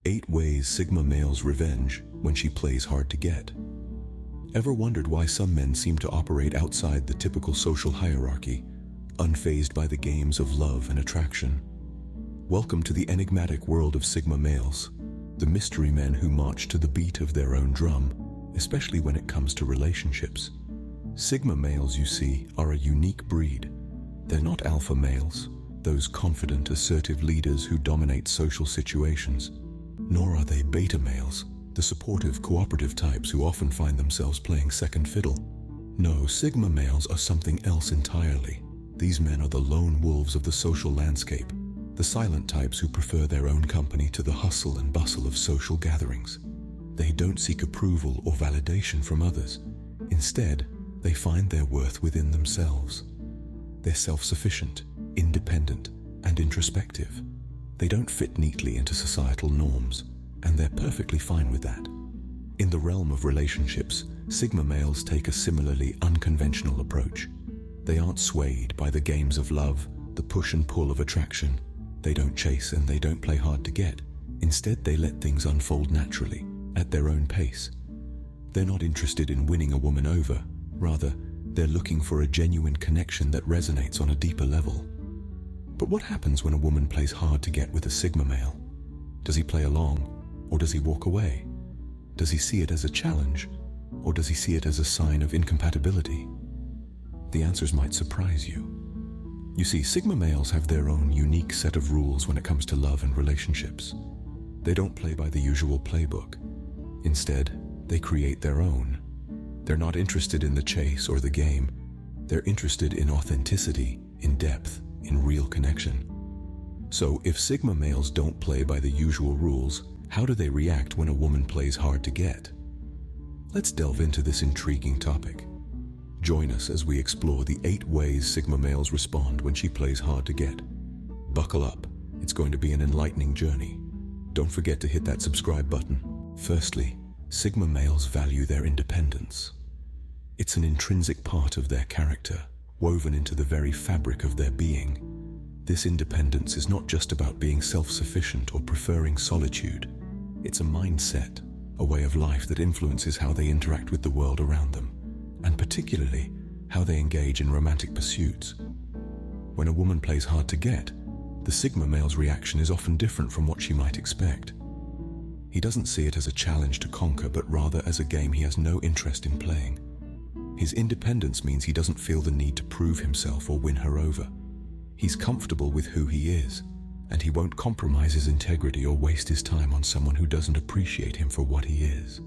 8 ways Sigma males revenge when she plays hard to get. Ever wondered why some men seem to operate outside the typical social hierarchy, unfazed by the games of love and attraction? Welcome to the enigmatic world of Sigma males, the mystery men who march to the beat of their own drum, especially when it comes to relationships. Sigma males, you see, are a unique breed. They're not alpha males, those confident, assertive leaders who dominate social situations. Nor are they beta males, the supportive, cooperative types who often find themselves playing second fiddle. No, Sigma males are something else entirely. These men are the lone wolves of the social landscape, the silent types who prefer their own company to the hustle and bustle of social gatherings. They don't seek approval or validation from others. Instead, they find their worth within themselves. They're self-sufficient, independent, and introspective. They don't fit neatly into societal norms, and they're perfectly fine with that. In the realm of relationships, Sigma males take a similarly unconventional approach. They aren't swayed by the games of love, the push and pull of attraction. They don't chase and they don't play hard to get. Instead, they let things unfold naturally, at their own pace. They're not interested in winning a woman over. Rather, they're looking for a genuine connection that resonates on a deeper level. But what happens when a woman plays hard to get with a Sigma male? Does he play along, or does he walk away? Does he see it as a challenge, or does he see it as a sign of incompatibility? The answers might surprise you. You see, Sigma males have their own unique set of rules when it comes to love and relationships. They don't play by the usual playbook. Instead, they create their own. They're not interested in the chase or the game. They're interested in authenticity, in depth, in real connection. So if Sigma males don't play by the usual rules, how do they react when a woman plays hard to get? Let's delve into this intriguing topic. Join us as we explore the 8 ways Sigma males respond when she plays hard to get. Buckle up, it's going to be an enlightening journey. Don't forget to hit that subscribe button. Firstly, Sigma males value their independence. It's an intrinsic part of their character, woven into the very fabric of their being. This independence is not just about being self-sufficient or preferring solitude. It's a mindset, a way of life that influences how they interact with the world around them, and particularly how they engage in romantic pursuits. When a woman plays hard to get, the Sigma male's reaction is often different from what she might expect. He doesn't see it as a challenge to conquer, but rather as a game he has no interest in playing. His independence means he doesn't feel the need to prove himself or win her over. He's comfortable with who he is, and he won't compromise his integrity or waste his time on someone who doesn't appreciate him for what he is.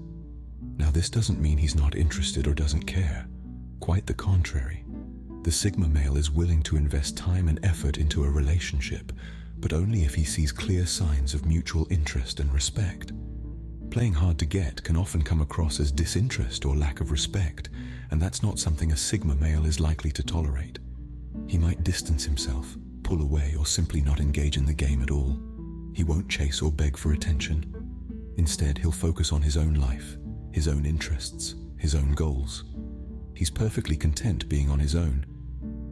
Now, this doesn't mean he's not interested or doesn't care. Quite the contrary. The Sigma male is willing to invest time and effort into a relationship, but only if he sees clear signs of mutual interest and respect. Playing hard to get can often come across as disinterest or lack of respect, and that's not something a Sigma male is likely to tolerate. He might distance himself, pull away, or simply not engage in the game at all. He won't chase or beg for attention. Instead, he'll focus on his own life, his own interests, his own goals. He's perfectly content being on his own.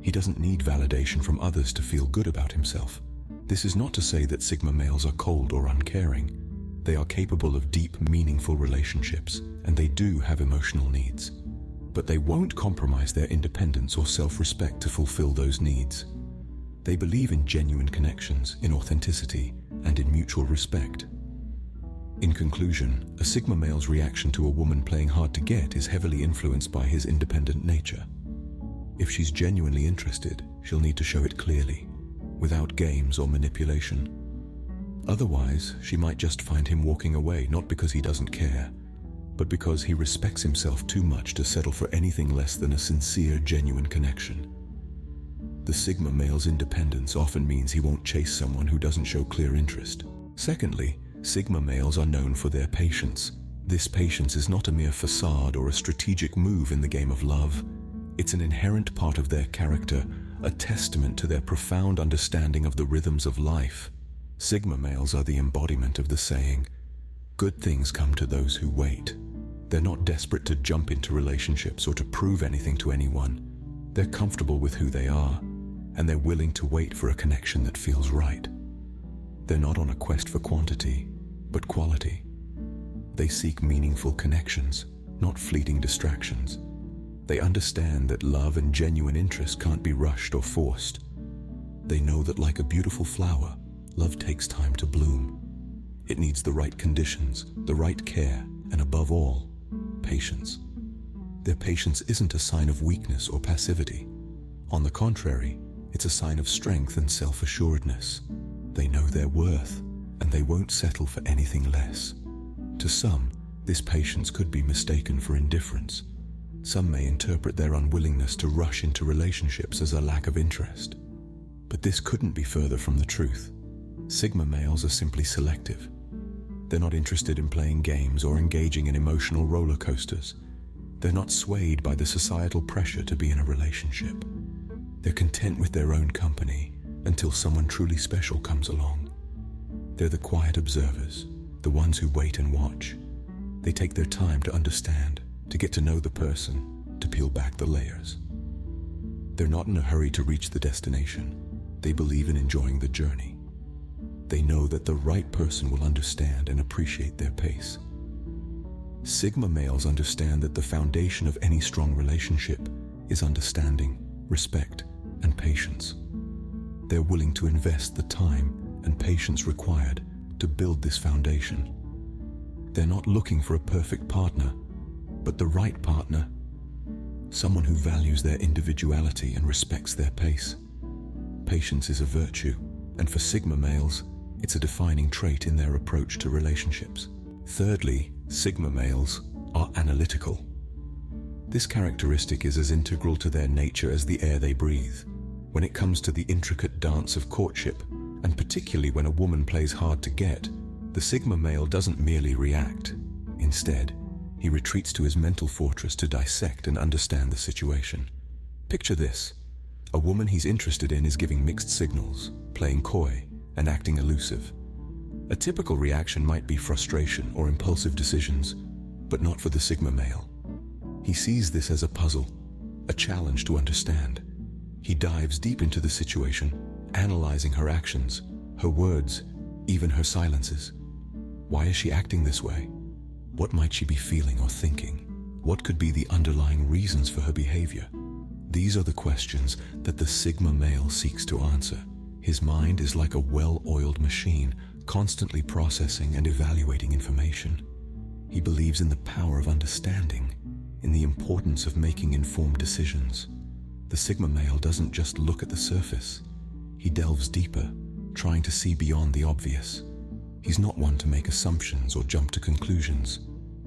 He doesn't need validation from others to feel good about himself. This is not to say that Sigma males are cold or uncaring. They are capable of deep, meaningful relationships, and they do have emotional needs. But they won't compromise their independence or self-respect to fulfill those needs. They believe in genuine connections, in authenticity, and in mutual respect. In conclusion, a Sigma male's reaction to a woman playing hard to get is heavily influenced by his independent nature. If she's genuinely interested, she'll need to show it clearly, without games or manipulation. Otherwise, she might just find him walking away, not because he doesn't care, but because he respects himself too much to settle for anything less than a sincere, genuine connection. The Sigma male's independence often means he won't chase someone who doesn't show clear interest. Secondly, Sigma males are known for their patience. This patience is not a mere facade or a strategic move in the game of love. It's an inherent part of their character, a testament to their profound understanding of the rhythms of life. Sigma males are the embodiment of the saying, "Good things come to those who wait." They're not desperate to jump into relationships or to prove anything to anyone. They're comfortable with who they are, and they're willing to wait for a connection that feels right. They're not on a quest for quantity. but quality. They seek meaningful connections, not fleeting distractions. They understand that love and genuine interest can't be rushed or forced. They know that like a beautiful flower, love takes time to bloom. It needs the right conditions, the right care, and above all, patience. Their patience isn't a sign of weakness or passivity. On the contrary, it's a sign of strength and self-assuredness. They know their worth, and they won't settle for anything less. To some, this patience could be mistaken for indifference. Some may interpret their unwillingness to rush into relationships as a lack of interest. But this couldn't be further from the truth. Sigma males are simply selective. They're not interested in playing games or engaging in emotional roller coasters. They're not swayed by the societal pressure to be in a relationship. They're content with their own company until someone truly special comes along. They're the quiet observers, the ones who wait and watch. They take their time to understand, to get to know the person, to peel back the layers. They're not in a hurry to reach the destination. They believe in enjoying the journey. They know that the right person will understand and appreciate their pace. Sigma males understand that the foundation of any strong relationship is understanding, respect, and patience. They're willing to invest the time and patience required to build this foundation. They're not looking for a perfect partner, but the right partner, someone who values their individuality and respects their pace. Patience is a virtue, and for Sigma males, it's a defining trait in their approach to relationships. Thirdly, Sigma males are analytical. This characteristic is as integral to their nature as the air they breathe. When it comes to the intricate dance of courtship, and particularly when a woman plays hard to get, the Sigma male doesn't merely react. Instead, he retreats to his mental fortress to dissect and understand the situation. Picture this. A woman he's interested in is giving mixed signals, playing coy, and acting elusive. A typical reaction might be frustration or impulsive decisions, but not for the Sigma male. He sees this as a puzzle, a challenge to understand. He dives deep into the situation, analyzing her actions, her words, even her silences. Why is she acting this way? What might she be feeling or thinking? What could be the underlying reasons for her behavior? These are the questions that the Sigma male seeks to answer. His mind is like a well-oiled machine, constantly processing and evaluating information. He believes in the power of understanding, in the importance of making informed decisions. The Sigma male doesn't just look at the surface. He delves deeper, trying to see beyond the obvious. He's not one to make assumptions or jump to conclusions.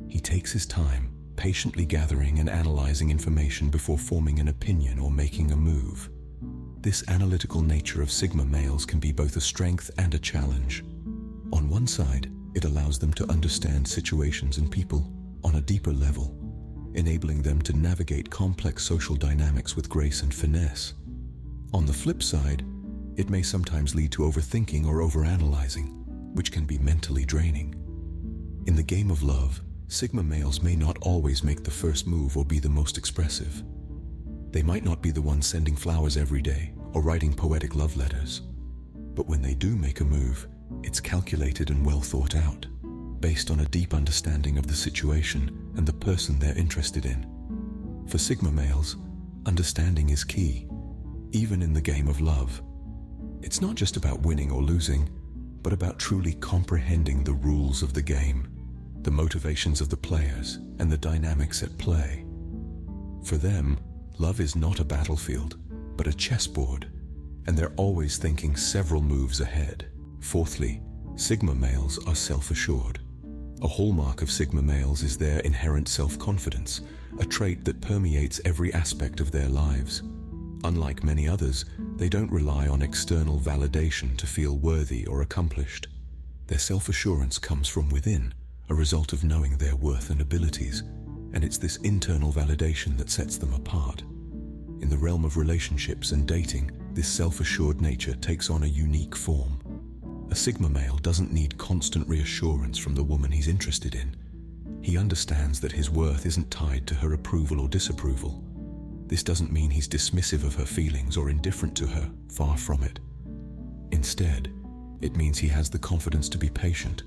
He takes his time, patiently gathering and analyzing information before forming an opinion or making a move. This analytical nature of Sigma males can be both a strength and a challenge. On one side, it allows them to understand situations and people on a deeper level, enabling them to navigate complex social dynamics with grace and finesse. On the flip side, it may sometimes lead to overthinking or overanalyzing, which can be mentally draining. In the game of love, Sigma males may not always make the first move or be the most expressive. They might not be the ones sending flowers every day or writing poetic love letters. But when they do make a move, it's calculated and well thought out, based on a deep understanding of the situation and the person they're interested in. For Sigma males, understanding is key, even in the game of love. It's not just about winning or losing, but about truly comprehending the rules of the game, the motivations of the players, and the dynamics at play. For them, love is not a battlefield, but a chessboard, and they're always thinking several moves ahead. Fourthly, Sigma males are self-assured. A hallmark of Sigma males is their inherent self-confidence, a trait that permeates every aspect of their lives. Unlike many others, they don't rely on external validation to feel worthy or accomplished. Their self-assurance comes from within, a result of knowing their worth and abilities, and it's this internal validation that sets them apart. In the realm of relationships and dating, this self-assured nature takes on a unique form. A Sigma male doesn't need constant reassurance from the woman he's interested in. He understands that his worth isn't tied to her approval or disapproval. This doesn't mean he's dismissive of her feelings or indifferent to her, far from it. Instead, it means he has the confidence to be patient,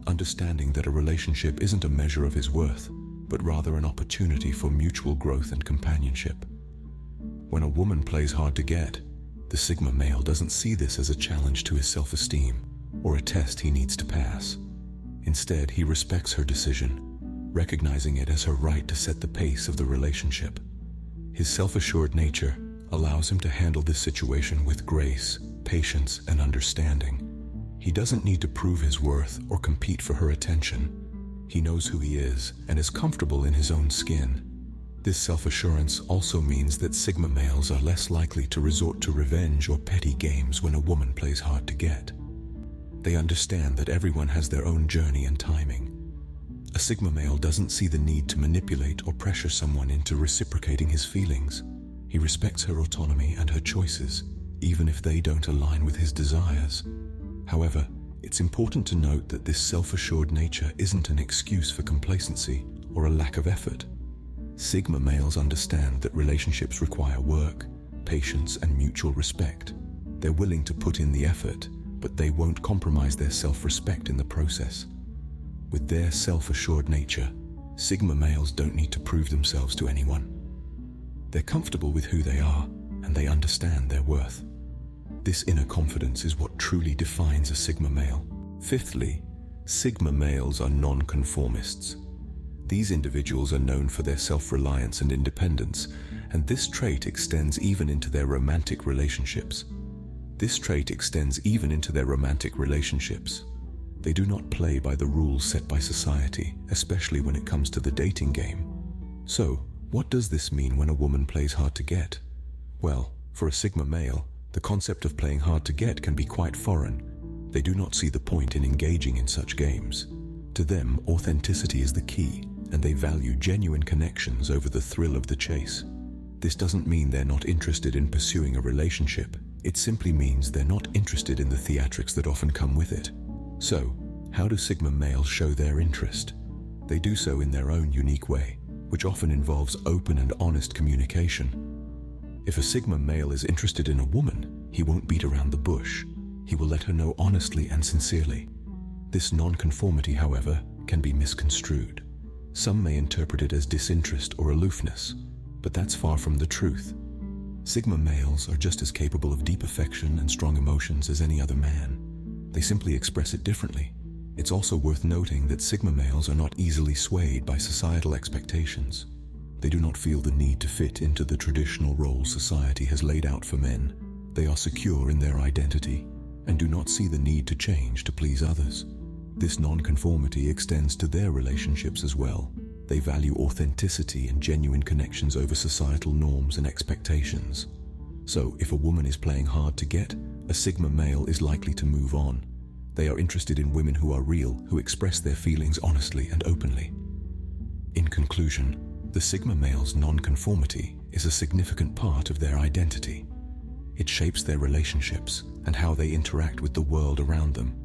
understanding that a relationship isn't a measure of his worth, but rather an opportunity for mutual growth and companionship. When a woman plays hard to get, the Sigma male doesn't see this as a challenge to his self-esteem or a test he needs to pass. Instead, he respects her decision, recognizing it as her right to set the pace of the relationship. His self-assured nature allows him to handle this situation with grace, patience, and understanding. He doesn't need to prove his worth or compete for her attention. He knows who he is and is comfortable in his own skin. This self-assurance also means that Sigma males are less likely to resort to revenge or petty games when a woman plays hard to get. They understand that everyone has their own journey and timing. A Sigma male doesn't see the need to manipulate or pressure someone into reciprocating his feelings. He respects her autonomy and her choices, even if they don't align with his desires. However, it's important to note that this self-assured nature isn't an excuse for complacency or a lack of effort. Sigma males understand that relationships require work, patience, and mutual respect. They're willing to put in the effort, but they won't compromise their self-respect in the process. With their self-assured nature, Sigma males don't need to prove themselves to anyone. They're comfortable with who they are, and they understand their worth. This inner confidence is what truly defines a Sigma male. Fifthly, Sigma males are non-conformists. These individuals are known for their self-reliance and independence, and this trait extends even into their romantic relationships. They do not play by the rules set by society, especially when it comes to the dating game. So, what does this mean when a woman plays hard to get? Well, for a Sigma male, the concept of playing hard to get can be quite foreign. They do not see the point in engaging in such games. To them, authenticity is the key, and they value genuine connections over the thrill of the chase. This doesn't mean they're not interested in pursuing a relationship. It simply means they're not interested in the theatrics that often come with it. So, how do Sigma males show their interest? They do so in their own unique way, which often involves open and honest communication. If a Sigma male is interested in a woman, he won't beat around the bush. He will let her know honestly and sincerely. This non-conformity, however, can be misconstrued. Some may interpret it as disinterest or aloofness, but that's far from the truth. Sigma males are just as capable of deep affection and strong emotions as any other man. They simply express it differently. It's also worth noting that Sigma males are not easily swayed by societal expectations. They do not feel the need to fit into the traditional roles society has laid out for men. They are secure in their identity and do not see the need to change to please others. This non-conformity extends to their relationships as well. They value authenticity and genuine connections over societal norms and expectations. So, if a woman is playing hard to get, a Sigma male is likely to move on. They are interested in women who are real, who express their feelings honestly and openly. In conclusion, the Sigma male's non-conformity is a significant part of their identity. It shapes their relationships and how they interact with the world around them.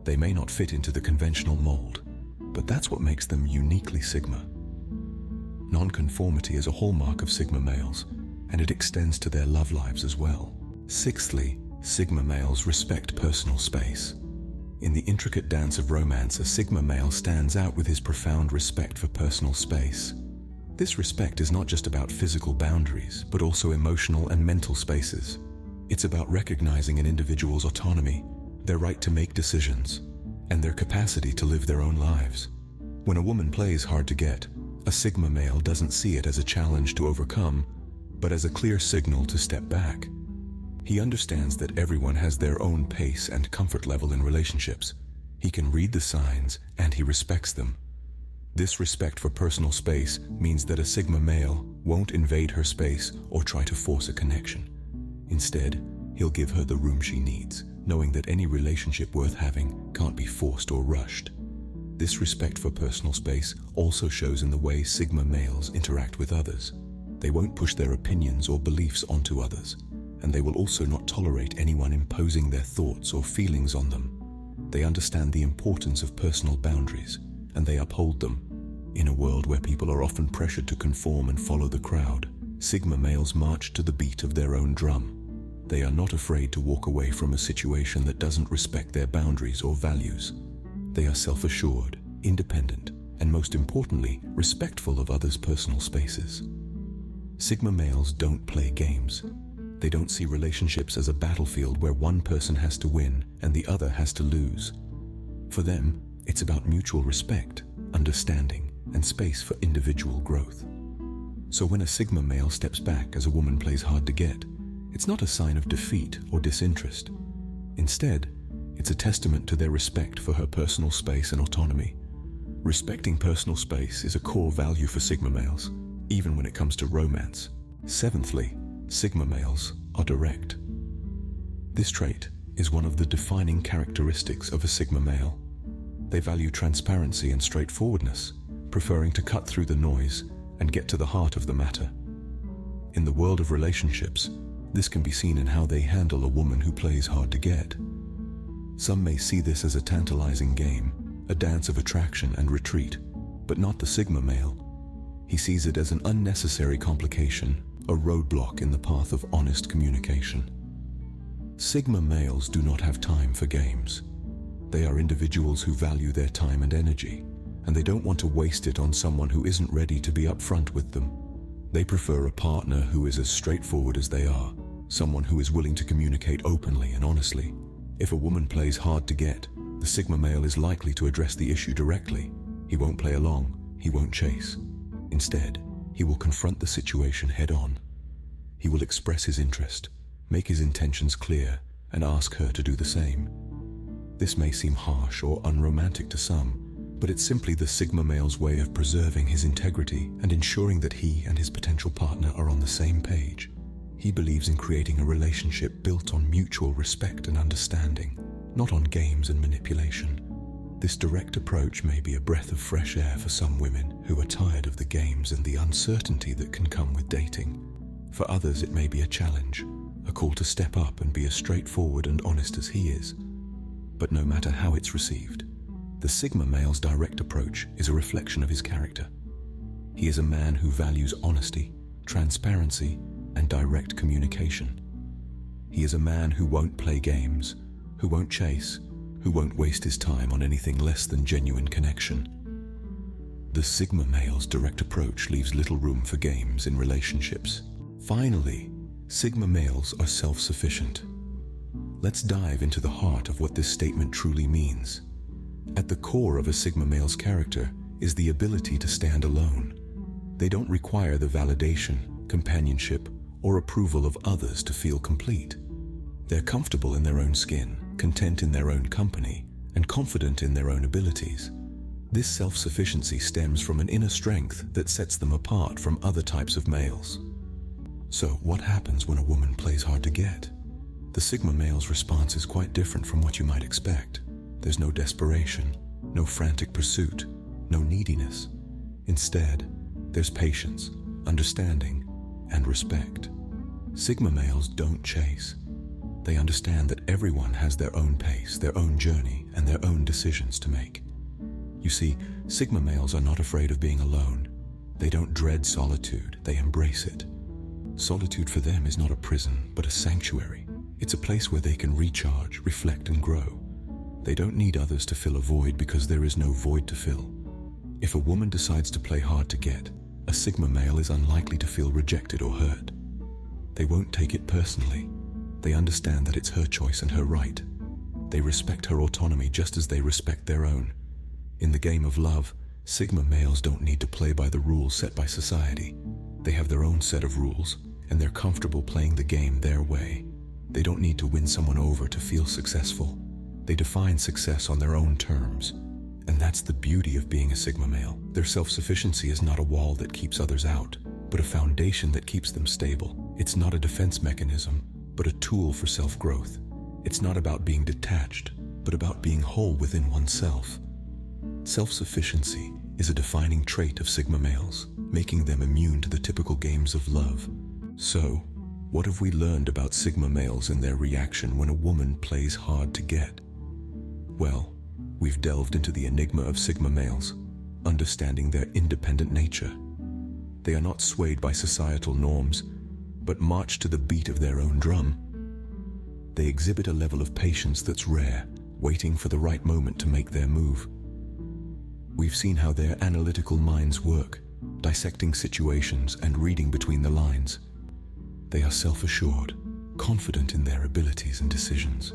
They may not fit into the conventional mold, but that's what makes them uniquely Sigma. Non-conformity is a hallmark of Sigma males, and it extends to their love lives as well. Sixthly, Sigma males respect personal space. In the intricate dance of romance, a Sigma male stands out with his profound respect for personal space. This respect is not just about physical boundaries, but also emotional and mental spaces. It's about recognizing an individual's autonomy, their right to make decisions, and their capacity to live their own lives. When a woman plays hard to get, a Sigma male doesn't see it as a challenge to overcome, but as a clear signal to step back. He understands that everyone has their own pace and comfort level in relationships. He can read the signs, and he respects them. This respect for personal space means that a Sigma male won't invade her space or try to force a connection. Instead, he'll give her the room she needs, knowing that any relationship worth having can't be forced or rushed. This respect for personal space also shows in the way Sigma males interact with others. They won't push their opinions or beliefs onto others, and they will also not tolerate anyone imposing their thoughts or feelings on them. They understand the importance of personal boundaries, and they uphold them. In a world where people are often pressured to conform and follow the crowd, Sigma males march to the beat of their own drum. They are not afraid to walk away from a situation that doesn't respect their boundaries or values. They are self-assured, independent, and most importantly, respectful of others' personal spaces. Sigma males don't play games. They don't see relationships as a battlefield where one person has to win and the other has to lose. For them, it's about mutual respect, understanding, and space for individual growth. So when a Sigma male steps back as a woman plays hard to get, it's not a sign of defeat or disinterest. Instead, it's a testament to their respect for her personal space and autonomy. Respecting personal space is a core value for Sigma males, even when it comes to romance. Seventhly, Sigma males are direct. This trait is one of the defining characteristics of a Sigma male. They value transparency and straightforwardness, preferring to cut through the noise and get to the heart of the matter. In the world of relationships, this can be seen in how they handle a woman who plays hard to get. Some may see this as a tantalizing game, a dance of attraction and retreat, but not the Sigma male. He sees it as an unnecessary complication, a roadblock in the path of honest communication. Sigma males do not have time for games. They are individuals who value their time and energy, and they don't want to waste it on someone who isn't ready to be upfront with them. They prefer a partner who is as straightforward as they are, someone who is willing to communicate openly and honestly. If a woman plays hard to get, the Sigma male is likely to address the issue directly. He won't play along, he won't chase. Instead, he will confront the situation head-on. He will express his interest, make his intentions clear, and ask her to do the same. This may seem harsh or unromantic to some, but it's simply the Sigma male's way of preserving his integrity and ensuring that he and his potential partner are on the same page. He believes in creating a relationship built on mutual respect and understanding, not on games and manipulation. This direct approach may be a breath of fresh air for some women who are tired of the games and the uncertainty that can come with dating. For others, it may be a challenge, a call to step up and be as straightforward and honest as he is. But no matter how it's received, the Sigma male's direct approach is a reflection of his character. He is a man who values honesty, transparency, and direct communication. He is a man who won't play games, who won't chase, who won't waste his time on anything less than genuine connection. The Sigma male's direct approach leaves little room for games in relationships. Finally, Sigma males are self-sufficient. Let's dive into the heart of what this statement truly means. At the core of a Sigma male's character is the ability to stand alone. They don't require the validation, companionship, or approval of others to feel complete. They're comfortable in their own skin, content in their own company, and confident in their own abilities. This self-sufficiency stems from an inner strength that sets them apart from other types of males. So, what happens when a woman plays hard to get? The Sigma male's response is quite different from what you might expect. There's no desperation, no frantic pursuit, no neediness. Instead, there's patience, understanding, and respect. Sigma males don't chase. They understand that everyone has their own pace, their own journey, and their own decisions to make. You see, Sigma males are not afraid of being alone. They don't dread solitude, they embrace it. Solitude for them is not a prison, but a sanctuary. It's a place where they can recharge, reflect, and grow. They don't need others to fill a void because there is no void to fill. If a woman decides to play hard to get, a Sigma male is unlikely to feel rejected or hurt. They won't take it personally. They understand that it's her choice and her right. They respect her autonomy just as they respect their own. In the game of love, Sigma males don't need to play by the rules set by society. They have their own set of rules, and they're comfortable playing the game their way. They don't need to win someone over to feel successful. They define success on their own terms. And that's the beauty of being a Sigma male. Their self-sufficiency is not a wall that keeps others out, but a foundation that keeps them stable. It's not a defense mechanism, but a tool for self-growth. It's not about being detached, but about being whole within oneself. Self-sufficiency is a defining trait of Sigma males, making them immune to the typical games of love. So, what have we learned about Sigma males and their reaction when a woman plays hard to get? Well, we've delved into the enigma of Sigma males, understanding their independent nature. They are not swayed by societal norms, but march to the beat of their own drum. They exhibit a level of patience that's rare, waiting for the right moment to make their move. We've seen how their analytical minds work, dissecting situations and reading between the lines. They are self-assured, confident in their abilities and decisions.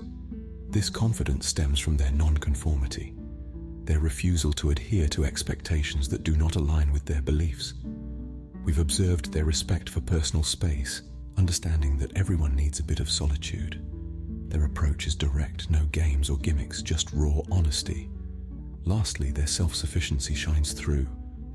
This confidence stems from their non-conformity, their refusal to adhere to expectations that do not align with their beliefs. We've observed their respect for personal space, understanding that everyone needs a bit of solitude. Their approach is direct, no games or gimmicks, just raw honesty. Lastly, their self-sufficiency shines through,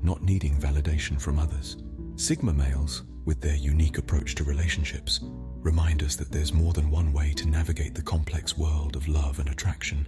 not needing validation from others. Sigma males, with their unique approach to relationships, remind us that there's more than one way to navigate the complex world of love and attraction.